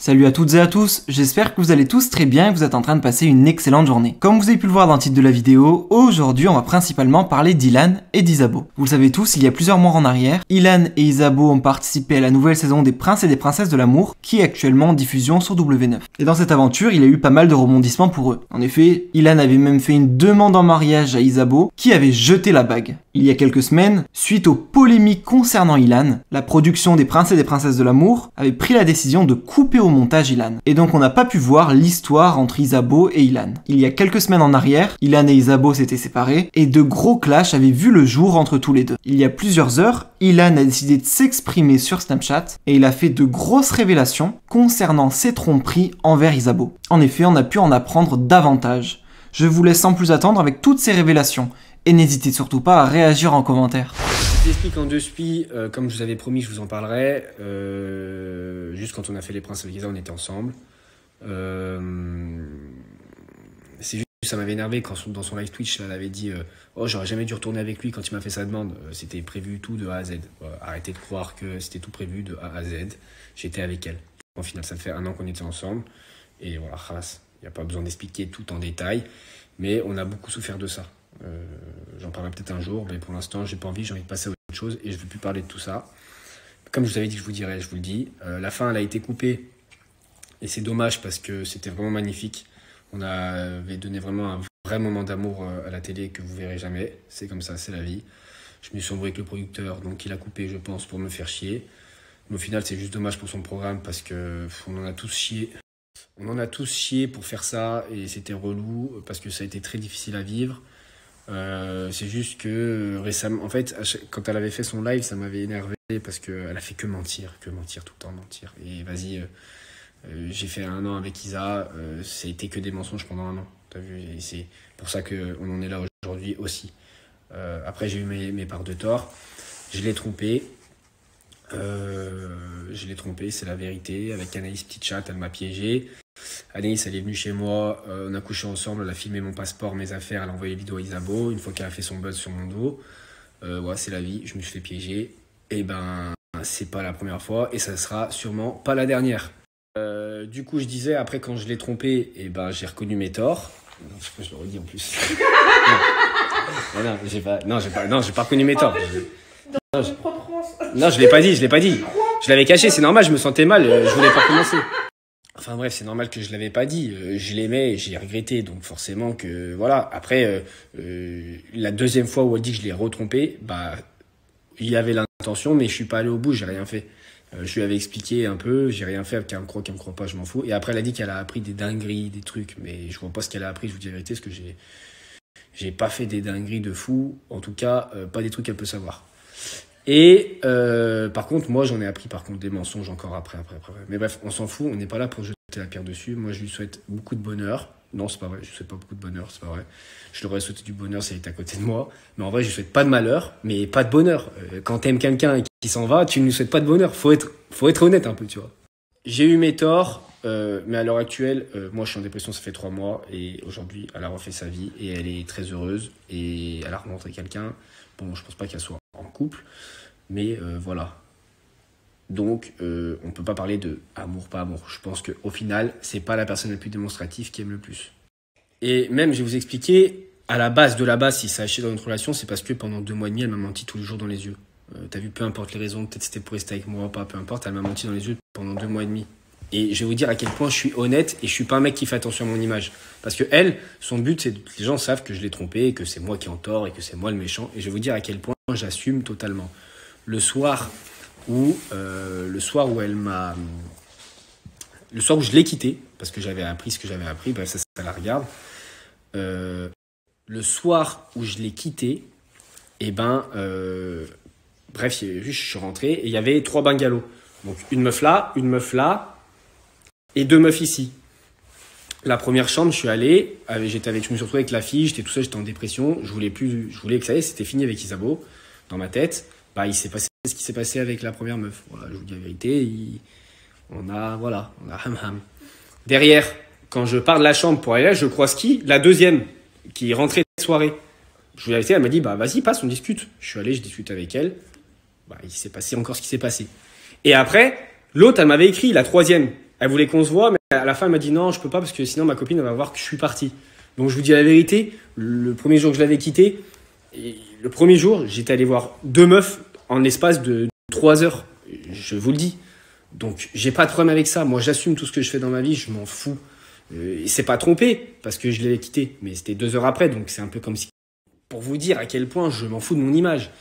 Salut à toutes et à tous, j'espère que vous allez tous très bien et que vous êtes en train de passer une excellente journée. Comme vous avez pu le voir dans le titre de la vidéo, aujourd'hui on va principalement parler d'Ilan et d'Isabeau. Vous le savez tous, il y a plusieurs mois en arrière, Ilan et Isabeau ont participé à la nouvelle saison des Princes et des Princesses de l'amour, qui est actuellement en diffusion sur W9. Et dans cette aventure, il y a eu pas mal de rebondissements pour eux. En effet, Ilan avait même fait une demande en mariage à Isabeau, qui avait jeté la bague. Il y a quelques semaines, suite aux polémiques concernant Ilan, la production des Princes et des Princesses de l'amour avait pris la décision de couper au montage Ilan. Et donc on n'a pas pu voir l'histoire entre Isabeau et Ilan. Il y a quelques semaines en arrière, Ilan et Isabeau s'étaient séparés et de gros clashs avaient vu le jour entre tous les deux. Il y a plusieurs heures, Ilan a décidé de s'exprimer sur Snapchat et il a fait de grosses révélations concernant ses tromperies envers Isabeau. En effet, on a pu en apprendre davantage. Je vous laisse sans plus attendre avec toutes ces révélations. Et n'hésitez surtout pas à réagir en commentaire. Je vous explique en deux spi, comme je vous avais promis, je vous en parlerai. Juste quand on a fait les Princes avec Isa, on était ensemble. C'est juste, ça m'avait énervé quand dans son live Twitch, elle avait dit oh, j'aurais jamais dû retourner avec lui quand il m'a fait sa demande. C'était prévu tout de A à Z. Arrêtez de croire que c'était tout prévu de A à Z. J'étais avec elle. Au final, ça fait 1 an qu'on était ensemble. Et voilà, il n'y a pas besoin d'expliquer tout en détail. Mais on a beaucoup souffert de ça. J'en parlerai peut-être un jour, mais pour l'instant j'ai pas envie, j'ai envie de passer à autre chose et je veux plus parler de tout ça. Comme je vous avais dit que je vous dirais, je vous le dis. La fin elle a été coupée et c'est dommage parce que c'était vraiment magnifique. On avait donné vraiment un vrai moment d'amour à la télé que vous verrez jamais. C'est comme ça, c'est la vie. Je me suis embrouillé avec le producteur, donc il a coupé, je pense, pour me faire chier. Mais au final c'est juste dommage pour son programme parce que on en a tous chié. On en a tous chié pour faire ça et c'était relou parce que ça a été très difficile à vivre. C'est juste que récemment, en fait, quand elle avait fait son live, ça m'avait énervé parce qu'elle a fait que mentir, tout le temps mentir. Et vas-y, j'ai fait 1 an avec Isa, ça a été que des mensonges pendant 1 an. T'as vu, et c'est pour ça qu'on en est là aujourd'hui aussi. Après, j'ai eu mes parts de tort. Je l'ai trompé. C'est la vérité. Avec Anaïs, petite chatte, elle m'a piégé. Anaïs, elle est venue chez moi, on a couché ensemble, elle a filmé mon passeport, mes affaires, elle a envoyé les vidéos à Isabeau. Une fois qu'elle a fait son buzz sur mon dos, ouais, c'est la vie, je me suis fait piéger. Et ben, c'est pas la première fois et ça sera sûrement pas la dernière. Du coup, je disais, après, quand je l'ai trompé, et ben, j'ai reconnu mes torts. Non, je le redis en plus. Non, j'ai pas reconnu mes torts. Non, je l'ai pas dit. Je l'avais caché, c'est normal, je me sentais mal, je voulais pas commencer. Enfin bref, c'est normal que je l'avais pas dit. Je l'aimais et j'ai regretté, donc forcément que voilà. Après, la deuxième fois où elle dit que je l'ai retrompé, bah il y avait l'intention, mais je suis pas allé au bout, j'ai rien fait. Je lui avais expliqué un peu, j'ai rien fait, qu'elle me croit pas, je m'en fous. Et après, elle a dit qu'elle a appris des dingueries, des trucs, mais je vois pas ce qu'elle a appris. Je vous dis la vérité, parce que j'ai pas fait des dingueries de fou. En tout cas, pas des trucs qu'elle peut savoir. Et par contre, moi, j'en ai appris par contre des mensonges encore après. Mais bref, on s'en fout, on n'est pas là pour jeter la pierre dessus. Moi, je lui souhaite beaucoup de bonheur. Non, c'est pas vrai, je lui souhaite pas beaucoup de bonheur, c'est pas vrai. Je lui aurais souhaité du bonheur si elle était à côté de moi. Mais en vrai, je lui souhaite pas de malheur, mais pas de bonheur. Quand t'aimes quelqu'un qui s'en va, tu ne lui souhaites pas de bonheur. Faut être honnête un peu, tu vois. J'ai eu mes torts, mais à l'heure actuelle, moi, je suis en dépression, ça fait 3 mois. Et aujourd'hui, elle a refait sa vie et elle est très heureuse. Et elle a rencontré quelqu'un. Bon, je pense pas qu'elle soit en couple. Mais voilà. Donc, on peut pas parler de amour, pas amour. Je pense qu'au final, c'est pas la personne la plus démonstrative qui aime le plus. Et même, je vais vous expliquer, à la base de la base, si ça a acheté dans notre relation, c'est parce que pendant 2 mois et demi, elle m'a menti tous les jours dans les yeux. T'as vu, peu importe les raisons, peut-être c'était pour rester avec moi, pas, peu importe, elle m'a menti dans les yeux pendant 2 mois et demi. Et je vais vous dire à quel point je suis honnête et je suis pas un mec qui fait attention à mon image. Parce que elle, son but, c'est que les gens savent que je l'ai trompée, que c'est moi qui ai en tort et que c'est moi le méchant. Et je vais vous dire à quel point j'assume totalement. Le soir où je l'ai quitté, parce que j'avais appris ce que j'avais appris, bref, ça la regarde. Le soir où je l'ai quitté, et bref, je suis rentré et il y avait 3 bungalows. Donc une meuf là et 2 meufs ici. La première chambre, je suis allé, je me suis retrouvé avec la fille, j'étais tout seul, j'étais en dépression, je voulais que ça y est, c'était fini avec Isabeau, dans ma tête. Bah, il s'est passé ce qui s'est passé avec la première meuf. Voilà, je vous dis la vérité, on a ham. Derrière, quand je pars de la chambre pour aller là, je croise qui? La deuxième, qui est rentrée de soirée. Je vous dis la vérité, elle m'a dit, bah vas-y, passe, on discute. Je suis allé, je discute avec elle. Bah, il s'est passé encore ce qui s'est passé. Et après, l'autre, elle m'avait écrit, la troisième. Elle voulait qu'on se voit, mais à la fin, elle m'a dit non, je peux pas parce que sinon ma copine elle va voir que je suis parti. Donc je vous dis la vérité, le premier jour que je l'avais quitté, le premier jour, j'étais allé voir 2 meufs en l'espace de 3 heures. Je vous le dis. Donc j'ai pas de problème avec ça. Moi, j'assume tout ce que je fais dans ma vie, je m'en fous. Il s'est pas trompé parce que je l'avais quitté, mais c'était 2 heures après, donc c'est un peu comme si... Pour vous dire à quel point je m'en fous de mon image.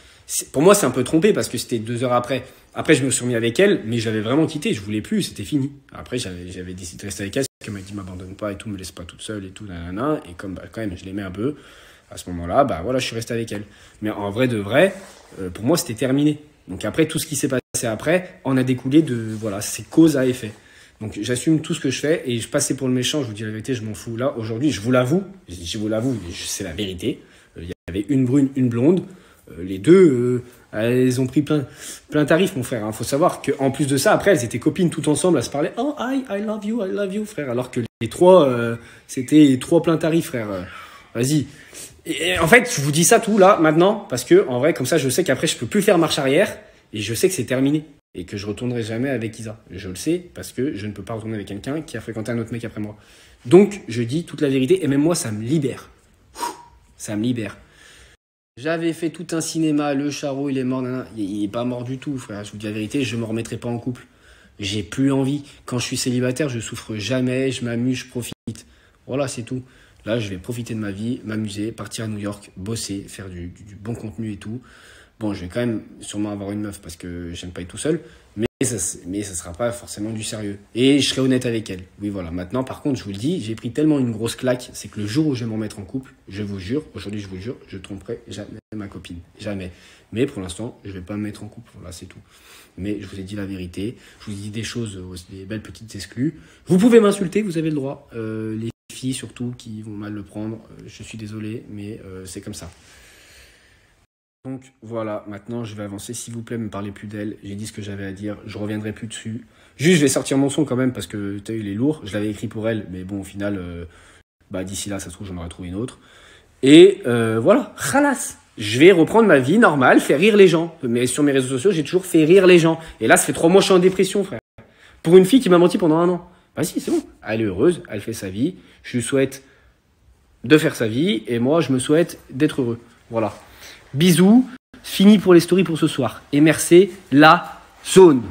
Pour moi, c'est un peu trompé parce que c'était 2 heures après. Après, je me suis remis avec elle, mais je l'avais vraiment quitté. Je voulais plus, c'était fini. Après, j'avais décidé de rester avec elle. Parce qu'elle m'a dit, m'abandonne pas et tout, me laisse pas toute seule et tout, nanana. Et comme, quand même, je l'aimais un peu, à ce moment-là, voilà, je suis resté avec elle. Mais en vrai de vrai, pour moi, c'était terminé. Donc après, tout ce qui s'est passé après, on a découlé de, voilà, c'est cause à effet. Donc j'assume tout ce que je fais et je passais pour le méchant, je vous dis la vérité, je m'en fous. Là, aujourd'hui, je vous l'avoue, c'est la vérité. Il y avait une brune, une blonde. Les deux, elles ont pris plein tarif, mon frère. Faut savoir qu'en plus de ça, après, elles étaient copines toutes ensemble à se parler. Oh, I love you, frère. Alors que les trois, c'était 3 plein tarif, frère. Vas-y. Et en fait, je vous dis ça tout là, maintenant, parce que, en vrai, comme ça, je sais qu'après, je peux plus faire marche arrière et je sais que c'est terminé. Et que je retournerai jamais avec Isa. Je le sais, parce que je ne peux pas retourner avec quelqu'un qui a fréquenté un autre mec après moi. Donc, je dis toute la vérité, et même moi, ça me libère. Ça me libère. J'avais fait tout un cinéma, le charreau, il est mort, nanana. Il est pas mort du tout, frère. Je vous dis la vérité, je me remettrai pas en couple. J'ai plus envie. Quand je suis célibataire, je souffre jamais, je m'amuse, je profite. Voilà, c'est tout. Là, je vais profiter de ma vie, m'amuser, partir à New York, bosser, faire du bon contenu et tout. Bon, je vais quand même sûrement avoir une meuf parce que j'aime pas être tout seul, mais ça sera pas forcément du sérieux. Et je serai honnête avec elle. Oui, voilà. Maintenant, par contre, je vous le dis, j'ai pris tellement une grosse claque, c'est que le jour où je vais me remettre en couple, je vous jure, aujourd'hui je vous jure, je tromperai jamais ma copine. Jamais. Mais pour l'instant, je vais pas me mettre en couple. Voilà, c'est tout. Mais je vous ai dit la vérité. Je vous ai dit des choses, des belles petites exclus. Vous pouvez m'insulter, vous avez le droit. Les filles surtout qui vont mal le prendre, je suis désolé, mais c'est comme ça. Donc voilà, maintenant je vais avancer, s'il vous plaît, me parlez plus d'elle, j'ai dit ce que j'avais à dire, je reviendrai plus dessus. Juste, je vais sortir mon son quand même parce que tu as eu il est lourd, je l'avais écrit pour elle, mais bon, au final, d'ici là, ça se trouve, j'en aurai trouvé une autre. Et voilà, khalas. Je vais reprendre ma vie normale, faire rire les gens. Mais sur mes réseaux sociaux, j'ai toujours fait rire les gens. Et là, ça fait 3 mois que je suis en dépression, frère. Pour une fille qui m'a menti pendant 1 an. Bah si, c'est bon, elle est heureuse, elle fait sa vie, je lui souhaite de faire sa vie, et moi, je me souhaite d'être heureux. Voilà. Bisous, fini pour les stories pour ce soir. Et merci, la zone.